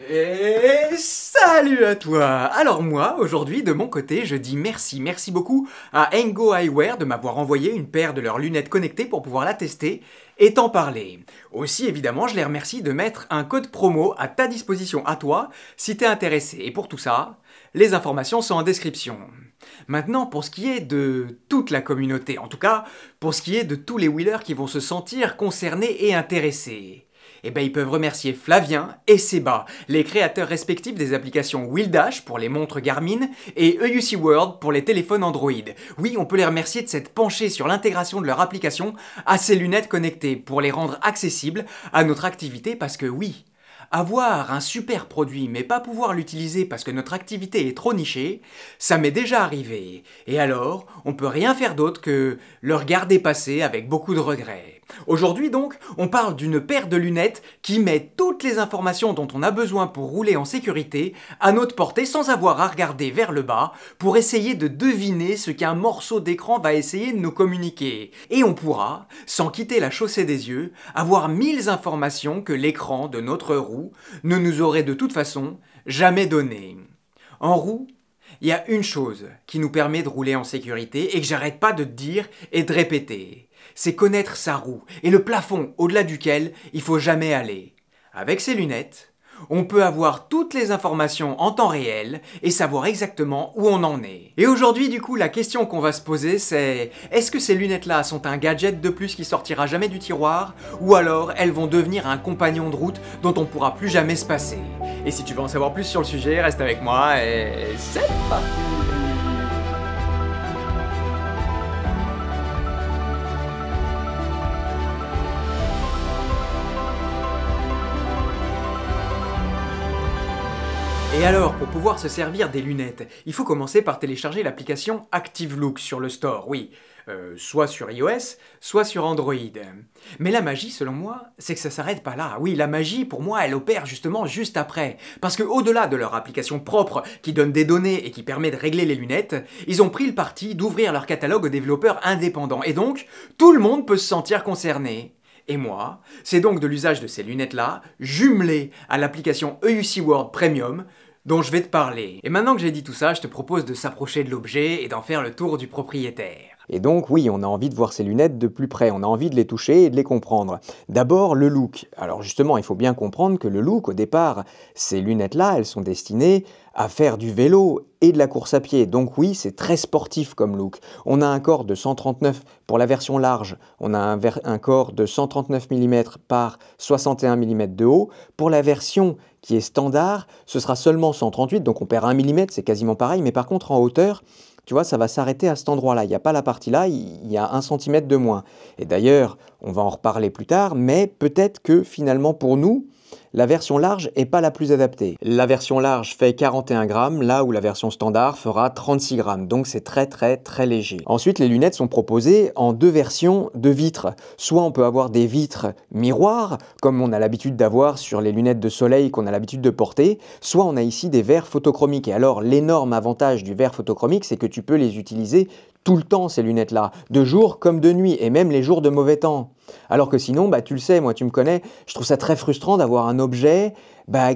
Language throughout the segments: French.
Et salut à toi! Alors moi, aujourd'hui, de mon côté, je dis merci beaucoup à Engo Eyewear de m'avoir envoyé une paire de leurs lunettes connectées pour pouvoir la tester et t'en parler. Aussi, évidemment, je les remercie de mettre un code promo à ta disposition à toi si t'es intéressé. Et pour tout ça, les informations sont en description. Maintenant, pour ce qui est de toute la communauté, en tout cas, pour ce qui est de tous les wheelers qui vont se sentir concernés et intéressés, eh ben, ils peuvent remercier Flavien et Seba, les créateurs respectifs des applications Wheeldash pour les montres Garmin et EUC World pour les téléphones Android. Oui, on peut les remercier de s'être penchés sur l'intégration de leur application à ces lunettes connectées pour les rendre accessibles à notre activité parce que oui, avoir un super produit mais pas pouvoir l'utiliser parce que notre activité est trop nichée, ça m'est déjà arrivé. Et alors, on peut rien faire d'autre que le regarder passer avec beaucoup de regrets. Aujourd'hui donc, on parle d'une paire de lunettes qui met toutes les informations dont on a besoin pour rouler en sécurité à notre portée sans avoir à regarder vers le bas pour essayer de deviner ce qu'un morceau d'écran va essayer de nous communiquer. Et on pourra, sans quitter la chaussée des yeux, avoir 1000 informations que l'écran de notre roue ne nous aurait de toute façon jamais données. En roue, il y a une chose qui nous permet de rouler en sécurité et que j'arrête pas de te dire et de répéter. C'est connaître sa roue et le plafond au-delà duquel il faut jamais aller. Avec ces lunettes, on peut avoir toutes les informations en temps réel et savoir exactement où on en est. Et aujourd'hui, du coup, la question qu'on va se poser, c'est est-ce que ces lunettes-là sont un gadget de plus qui sortira jamais du tiroir, ou alors elles vont devenir un compagnon de route dont on pourra plus jamais se passer? Et si tu veux en savoir plus sur le sujet, reste avec moi et c'est parti! Et alors, pour pouvoir se servir des lunettes, il faut commencer par télécharger l'application ActiveLook sur le store, oui, soit sur iOS, soit sur Android. Mais la magie, selon moi, c'est que ça s'arrête pas là. Oui, la magie, pour moi, elle opère justement juste après. Parce que au-delà de leur application propre qui donne des données et qui permet de régler les lunettes, ils ont pris le parti d'ouvrir leur catalogue aux développeurs indépendants. Et donc, tout le monde peut se sentir concerné. Et moi, c'est donc de l'usage de ces lunettes-là, jumelées à l'application EUC World Premium, dont je vais te parler. Et maintenant que j'ai dit tout ça, je te propose de s'approcher de l'objet et d'en faire le tour du propriétaire. Et donc oui, on a envie de voir ces lunettes de plus près, on a envie de les toucher et de les comprendre. D'abord le look. Alors justement, il faut bien comprendre que le look, au départ, ces lunettes-là, elles sont destinées à faire du vélo et de la course à pied. Donc oui, c'est très sportif comme look. On a un corps de 139 pour la version large, on a un corps de 139 mm par 61 mm de haut. Pour la version qui est standard, ce sera seulement 138, donc on perd 1 mm, c'est quasiment pareil, mais par contre en hauteur, tu vois, ça va s'arrêter à cet endroit-là. Il n'y a pas la partie là, il y a 1 cm de moins. Et d'ailleurs, on va en reparler plus tard, mais peut-être que finalement pour nous, la version large n'est pas la plus adaptée. La version large fait 41 grammes, là où la version standard fera 36 grammes. Donc c'est très léger. Ensuite, les lunettes sont proposées en deux versions de vitres. Soit on peut avoir des vitres miroirs, comme on a l'habitude d'avoir sur les lunettes de soleil qu'on a l'habitude de porter, soit on a ici des verres photochromiques. Et alors, l'énorme avantage du verre photochromique, c'est que tu peux les utiliser tout le temps, ces lunettes-là, de jour comme de nuit, et même les jours de mauvais temps. Alors que sinon, tu le sais, moi tu me connais, je trouve ça très frustrant d'avoir un objet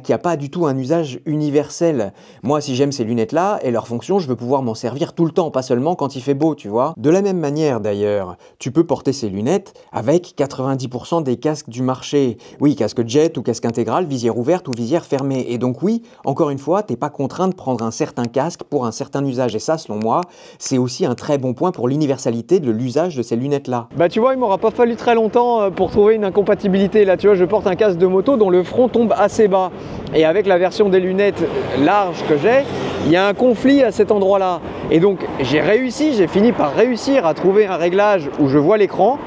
qui n'a pas du tout un usage universel. Moi, si j'aime ces lunettes-là et leur fonction, je veux pouvoir m'en servir tout le temps, pas seulement quand il fait beau, tu vois. De la même manière, d'ailleurs, tu peux porter ces lunettes avec 90% des casques du marché. Oui, casque jet ou casque intégral, visière ouverte ou visière fermée. Et donc oui, encore une fois, t'es pas contraint de prendre un certain casque pour un certain usage. Et ça, selon moi, c'est aussi un très bon point pour l'universalité de l'usage de ces lunettes-là. Tu vois, il m'aura pas fallu très longtemps pour trouver une incompatibilité. Là, tu vois, je porte un casque de moto dont le front tombe assez bas. Et avec la version des lunettes larges que j'ai, il y a un conflit à cet endroit-là. Et donc, j'ai fini par réussir à trouver un réglage où je vois l'écran.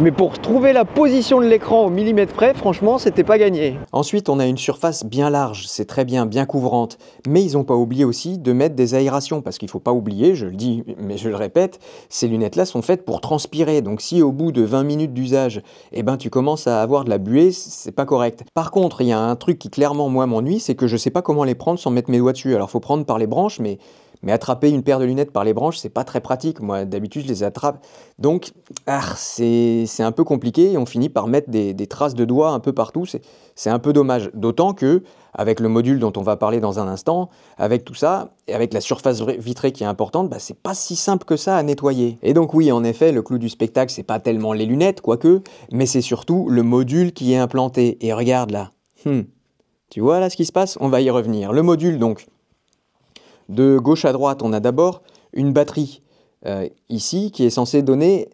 Mais pour trouver la position de l'écran au millimètre près, franchement, c'était pas gagné. Ensuite, on a une surface bien large, c'est très bien, bien couvrante. Mais ils n'ont pas oublié aussi de mettre des aérations, parce qu'il ne faut pas oublier, je le dis, mais je le répète, ces lunettes-là sont faites pour transpirer. Donc si au bout de 20 minutes d'usage, tu commences à avoir de la buée, c'est pas correct. Par contre, il y a un truc qui clairement, moi, m'ennuie, c'est que je sais pas comment les prendre sans mettre mes doigts dessus. Alors, faut prendre par les branches, mais Mais attraper une paire de lunettes par les branches, c'est pas très pratique. Moi, d'habitude, je les attrape. Donc, c'est un peu compliqué et on finit par mettre des traces de doigts un peu partout. C'est un peu dommage. D'autant que, avec le module dont on va parler dans un instant, avec tout ça, et avec la surface vitrée qui est importante, bah, c'est pas si simple que ça à nettoyer. Et donc oui, en effet, le clou du spectacle, c'est pas tellement les lunettes, quoique, mais c'est surtout le module qui est implanté. Et regarde là. Tu vois là ce qui se passe? On va y revenir. Le module, donc, de gauche à droite, on a d'abord une batterie ici qui est censée donner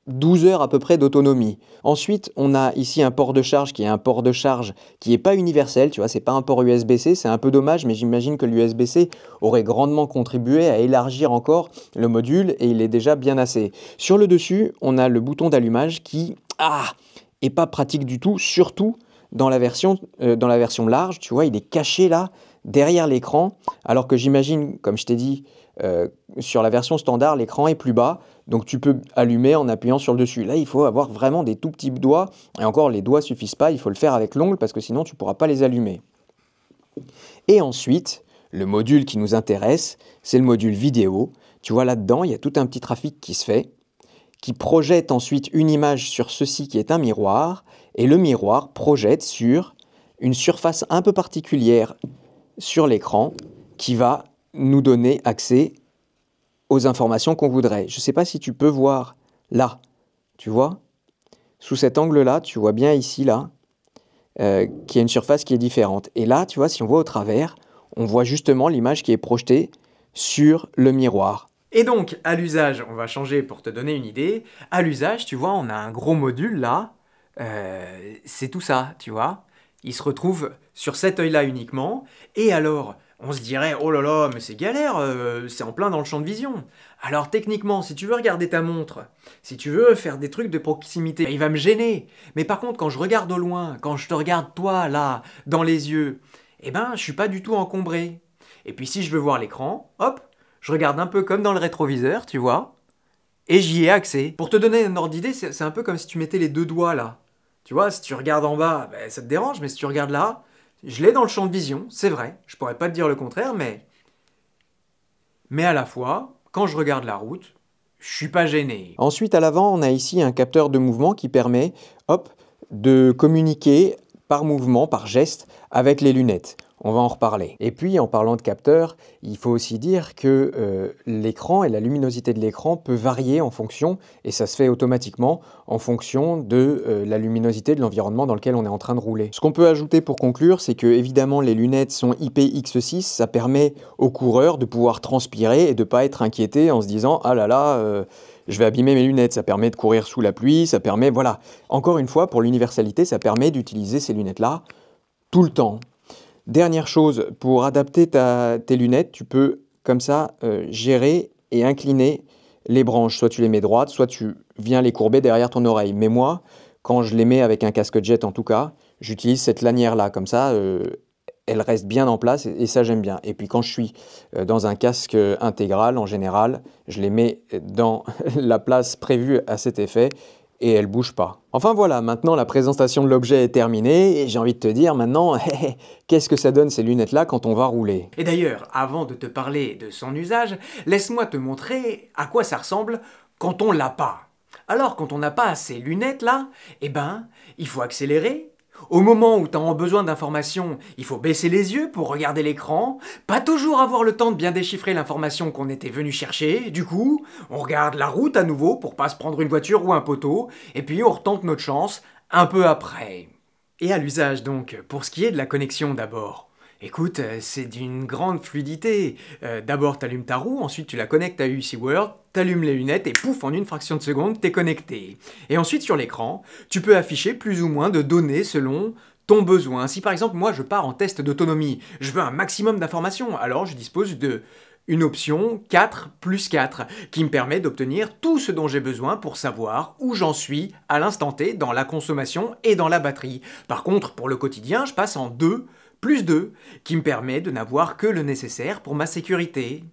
12 heures à peu près d'autonomie. Ensuite, on a ici un port de charge qui est un port de charge qui n'est pas universel, tu vois, c'est pas un port USB-C, c'est un peu dommage, mais j'imagine que l'USB-C aurait grandement contribué à élargir encore le module et il est déjà bien assez. Sur le dessus, on a le bouton d'allumage qui est pas pratique du tout, surtout dans la version large, tu vois, il est caché là, derrière l'écran, alors que j'imagine, comme je t'ai dit, sur la version standard, l'écran est plus bas, donc tu peux allumer en appuyant sur le dessus. Là, il faut avoir vraiment des tout petits doigts, et encore, les doigts ne suffisent pas, il faut le faire avec l'ongle, parce que sinon, tu ne pourras pas les allumer. Et ensuite, le module qui nous intéresse, c'est le module vidéo. Tu vois, là-dedans, il y a tout un petit trafic qui se fait, qui projette ensuite une image sur ceci qui est un miroir, et le miroir projette sur une surface un peu particulière sur l'écran qui va nous donner accès aux informations qu'on voudrait. Je ne sais pas si tu peux voir là, tu vois, sous cet angle-là, tu vois bien ici, là, qu'il y a une surface qui est différente. Et là, tu vois, si on voit au travers, on voit justement l'image qui est projetée sur le miroir. Et donc, à l'usage, on va changer pour te donner une idée. À l'usage, tu vois, on a un gros module là. C'est tout ça, tu vois. Il se retrouve sur cet œil-là uniquement. Et alors, on se dirait, oh là là, mais c'est galère, c'est en plein dans le champ de vision. Alors techniquement, si tu veux regarder ta montre, si tu veux faire des trucs de proximité, il va me gêner. Mais par contre, quand je regarde au loin, quand je te regarde toi, là, dans les yeux, eh ben, je suis pas du tout encombré. Et puis si je veux voir l'écran, hop, je regarde un peu comme dans le rétroviseur, tu vois, et j'y ai accès. Pour te donner un ordre d'idée, c'est un peu comme si tu mettais les deux doigts là. Tu vois, si tu regardes en bas, ben, ça te dérange, mais si tu regardes là, je l'ai dans le champ de vision, c'est vrai, je pourrais pas te dire le contraire, mais à la fois, quand je regarde la route, je suis pas gêné. Ensuite, à l'avant, on a ici un capteur de mouvement qui permet, hop, de communiquer par mouvement, par geste, avec les lunettes. On va en reparler. Et puis, en parlant de capteur, il faut aussi dire que l'écran et la luminosité de l'écran peut varier en fonction, et ça se fait automatiquement, en fonction de la luminosité de l'environnement dans lequel on est en train de rouler. Ce qu'on peut ajouter pour conclure, c'est que évidemment les lunettes sont IPX6, ça permet aux coureurs de pouvoir transpirer et de ne pas être inquiétés en se disant « Ah là là, je vais abîmer mes lunettes », ça permet de courir sous la pluie, ça permet, voilà. Encore une fois, pour l'universalité, ça permet d'utiliser ces lunettes-là tout le temps. Dernière chose, pour adapter tes lunettes, tu peux comme ça gérer et incliner les branches. Soit tu les mets droites, soit tu viens les courber derrière ton oreille. Mais moi, quand je les mets avec un casque jet en tout cas, j'utilise cette lanière-là. Comme ça, elle reste bien en place et ça j'aime bien. Et puis quand je suis dans un casque intégral, en général, je les mets dans la place prévue à cet effet et elle ne bouge pas. Enfin voilà, maintenant la présentation de l'objet est terminée et j'ai envie de te dire maintenant, qu'est-ce que ça donne ces lunettes-là quand on va rouler? Et d'ailleurs, avant de te parler de son usage, laisse-moi te montrer à quoi ça ressemble quand on l'a pas. Alors quand on n'a pas ces lunettes-là, eh ben, il faut accélérer. Au moment où tu as besoin d'informations, il faut baisser les yeux pour regarder l'écran, pas toujours avoir le temps de bien déchiffrer l'information qu'on était venu chercher, du coup, on regarde la route à nouveau pour pas se prendre une voiture ou un poteau, et puis on retente notre chance un peu après. Et à l'usage donc, pour ce qui est de la connexion d'abord. Écoute, c'est d'une grande fluidité. D'abord, tu allumes ta roue, ensuite tu la connectes à UC World, tu allumes les lunettes et pouf, en une fraction de seconde, t'es connecté. Et ensuite, sur l'écran, tu peux afficher plus ou moins de données selon ton besoin. Si par exemple, moi, je pars en test d'autonomie, je veux un maximum d'informations, alors je dispose de une option 4+4 qui me permet d'obtenir tout ce dont j'ai besoin pour savoir où j'en suis à l'instant T dans la consommation et dans la batterie. Par contre, pour le quotidien, je passe en 2+2 qui me permet de n'avoir que le nécessaire pour ma sécurité.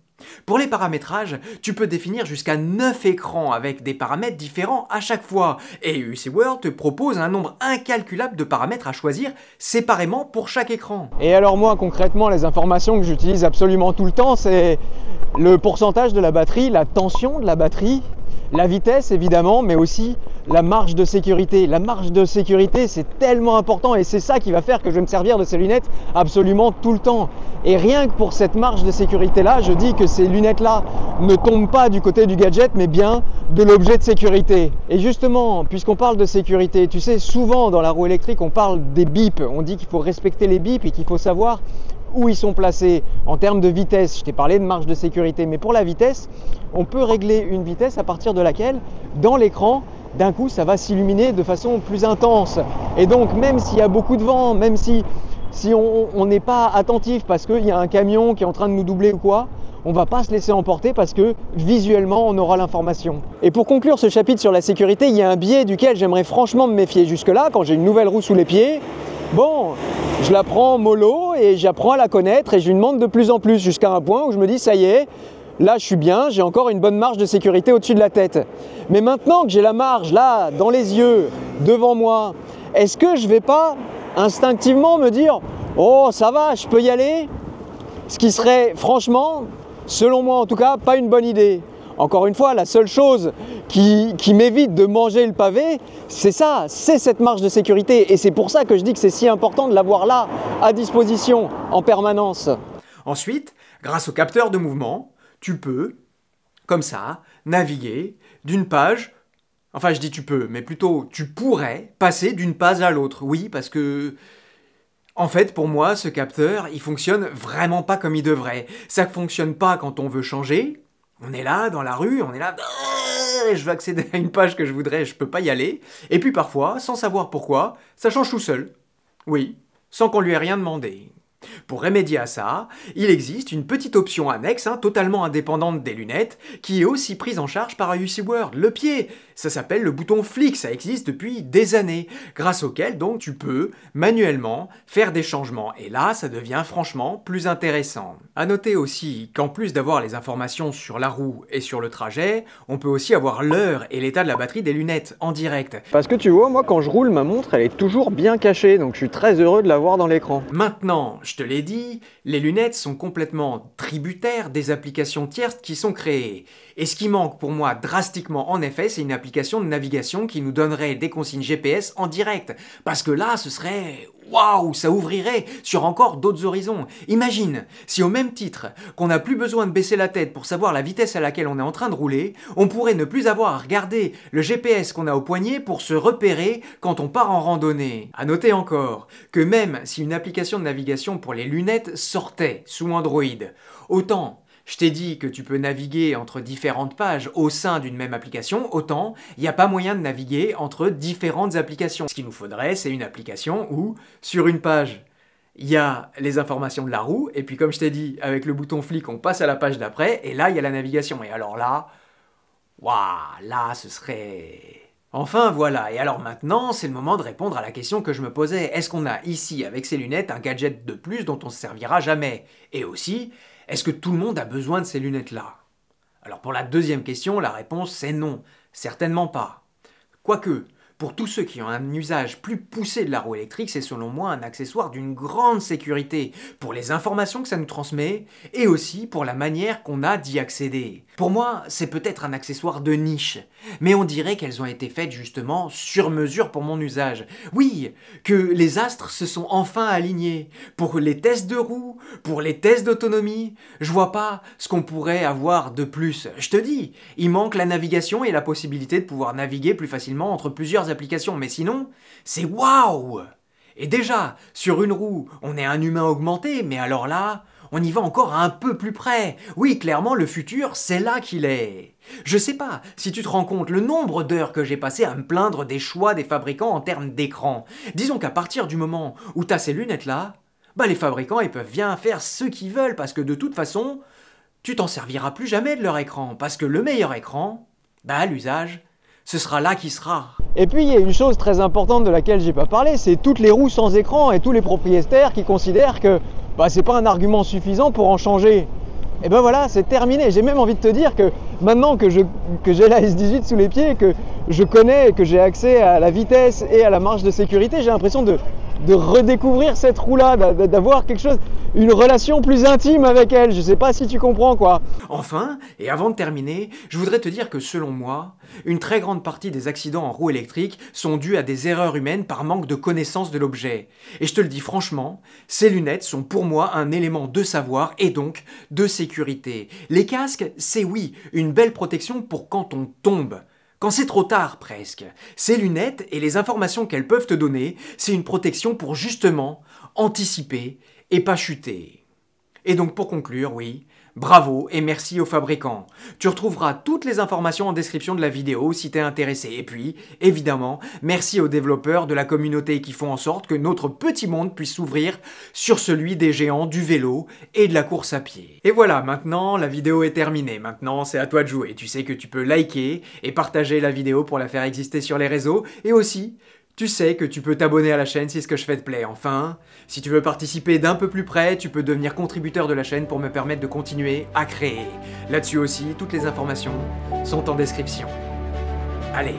Pour les paramétrages, tu peux définir jusqu'à 9 écrans avec des paramètres différents à chaque fois. Et UC World te propose un nombre incalculable de paramètres à choisir séparément pour chaque écran. Et alors moi concrètement, les informations que j'utilise absolument tout le temps, c'est le pourcentage de la batterie, la tension de la batterie, la vitesse évidemment, mais aussi la marge de sécurité. La marge de sécurité, c'est tellement important et c'est ça qui va faire que je vais me servir de ces lunettes absolument tout le temps. Et rien que pour cette marge de sécurité-là, je dis que ces lunettes-là ne tombent pas du côté du gadget, mais bien de l'objet de sécurité. Et justement, puisqu'on parle de sécurité, tu sais, souvent dans la roue électrique, on parle des bips. On dit qu'il faut respecter les bips et qu'il faut savoir où ils sont placés en termes de vitesse. Je t'ai parlé de marge de sécurité, mais pour la vitesse, on peut régler une vitesse à partir de laquelle, dans l'écran, d'un coup, ça va s'illuminer de façon plus intense. Et donc, même s'il y a beaucoup de vent, même si on n'est pas attentif parce qu'il y a un camion qui est en train de nous doubler ou quoi, on ne va pas se laisser emporter parce que visuellement, on aura l'information. Et pour conclure ce chapitre sur la sécurité, il y a un biais duquel j'aimerais franchement me méfier. Jusque-là, quand j'ai une nouvelle roue sous les pieds, bon, je la prends mollo et j'apprends à la connaître et je lui demande de plus en plus jusqu'à un point où je me dis ça y est, là je suis bien, j'ai encore une bonne marge de sécurité au-dessus de la tête. Mais maintenant que j'ai la marge là, dans les yeux, devant moi, est-ce que je ne vais pas instinctivement me dire « Oh ça va, je peux y aller ?» Ce qui serait franchement, selon moi en tout cas, pas une bonne idée. Encore une fois, la seule chose qui m'évite de manger le pavé, c'est ça, c'est cette marge de sécurité. Et c'est pour ça que je dis que c'est si important de l'avoir là, à disposition, en permanence. Ensuite, grâce au capteur de mouvement, tu peux, comme ça, naviguer d'une page. Enfin, je dis tu peux, mais plutôt tu pourrais passer d'une page à l'autre. Oui, parce que... En fait, pour moi, ce capteur, il fonctionne vraiment pas comme il devrait. Ça ne fonctionne pas quand on veut changer. On est là, dans la rue, on est là, je veux accéder à une page que je voudrais, je peux pas y aller. Et puis parfois, sans savoir pourquoi, ça change tout seul. Oui, sans qu'on lui ait rien demandé. Pour remédier à ça, il existe une petite option annexe, totalement indépendante des lunettes, qui est aussi prise en charge par UC World, le pied. Ça s'appelle le bouton flick, ça existe depuis des années, grâce auquel donc tu peux, manuellement, faire des changements. Et là, ça devient franchement plus intéressant. À noter aussi qu'en plus d'avoir les informations sur la roue et sur le trajet, on peut aussi avoir l'heure et l'état de la batterie des lunettes en direct. Parce que tu vois, moi quand je roule, ma montre, elle est toujours bien cachée, donc je suis très heureux de la voir dans l'écran. Maintenant, je te l'ai dit, les lunettes sont complètement tributaires des applications tierces qui sont créées. Et ce qui manque pour moi drastiquement en effet, c'est une application de navigation qui nous donnerait des consignes GPS en direct. Parce que là, ce serait... Waouh, ça ouvrirait sur encore d'autres horizons. Imagine, si au même titre qu'on n'a plus besoin de baisser la tête pour savoir la vitesse à laquelle on est en train de rouler, on pourrait ne plus avoir à regarder le GPS qu'on a au poignet pour se repérer quand on part en randonnée. À noter encore que même si une application de navigation pour les lunettes sortait sous Android, autant je t'ai dit que tu peux naviguer entre différentes pages au sein d'une même application, autant il n'y a pas moyen de naviguer entre différentes applications. Ce qu'il nous faudrait, c'est une application où, sur une page, il y a les informations de la roue, et puis comme je t'ai dit, avec le bouton flic, on passe à la page d'après, et là, il y a la navigation. Et alors là, waouh, là, ce serait... Enfin voilà, et alors maintenant, c'est le moment de répondre à la question que je me posais. Est-ce qu'on a ici, avec ces lunettes, un gadget de plus dont on ne se servira jamais? Et aussi, est-ce que tout le monde a besoin de ces lunettes-là? Alors pour la deuxième question, la réponse c'est non, certainement pas. Quoique, pour tous ceux qui ont un usage plus poussé de la roue électrique, c'est selon moi un accessoire d'une grande sécurité pour les informations que ça nous transmet et aussi pour la manière qu'on a d'y accéder. Pour moi, c'est peut-être un accessoire de niche, mais on dirait qu'elles ont été faites justement sur mesure pour mon usage. Oui, que les astres se sont enfin alignés pour les tests de roue, pour les tests d'autonomie. Je vois pas ce qu'on pourrait avoir de plus. Je te dis, il manque la navigation et la possibilité de pouvoir naviguer plus facilement entre plusieurs applications, mais sinon, c'est waouh! Et déjà, sur une roue, on est un humain augmenté, mais alors là, on y va encore un peu plus près. Oui, clairement, le futur, c'est là qu'il est. Je sais pas si tu te rends compte le nombre d'heures que j'ai passé à me plaindre des choix des fabricants en termes d'écran. Disons qu'à partir du moment où t'as ces lunettes-là, bah les fabricants, ils peuvent bien faire ce qu'ils veulent, parce que de toute façon, tu t'en serviras plus jamais de leur écran, parce que le meilleur écran, bah à l'usage, ce sera là qui sera. Et puis il y a une chose très importante de laquelle j'ai pas parlé, c'est toutes les roues sans écran et tous les propriétaires qui considèrent que c'est pas un argument suffisant pour en changer. Et ben voilà, c'est terminé. J'ai même envie de te dire que maintenant que j'ai la S18 sous les pieds, que je connais et que j'ai accès à la vitesse et à la marge de sécurité, j'ai l'impression de de redécouvrir cette roue-là, d'avoir quelque chose, une relation plus intime avec elle. Je sais pas si tu comprends quoi. Enfin, et avant de terminer, je voudrais te dire que selon moi, une très grande partie des accidents en roue électrique sont dus à des erreurs humaines par manque de connaissance de l'objet. Et je te le dis franchement, ces lunettes sont pour moi un élément de savoir et donc de sécurité. Les casques, c'est oui, une belle protection pour quand on tombe. Quand c'est trop tard presque. Ces lunettes et les informations qu'elles peuvent te donner, c'est une protection pour justement anticiper et pas chuter. Et donc pour conclure, oui, bravo et merci aux fabricants. Tu retrouveras toutes les informations en description de la vidéo si t'es intéressé. Et puis, évidemment, merci aux développeurs de la communauté qui font en sorte que notre petit monde puisse s'ouvrir sur celui des géants du vélo et de la course à pied. Et voilà, maintenant la vidéo est terminée. Maintenant c'est à toi de jouer. Tu sais que tu peux liker et partager la vidéo pour la faire exister sur les réseaux. Et aussi, tu sais que tu peux t'abonner à la chaîne si ce que je fais te plaît. Enfin, si tu veux participer d'un peu plus près, tu peux devenir contributeur de la chaîne pour me permettre de continuer à créer. Là-dessus aussi, toutes les informations sont en description. Allez,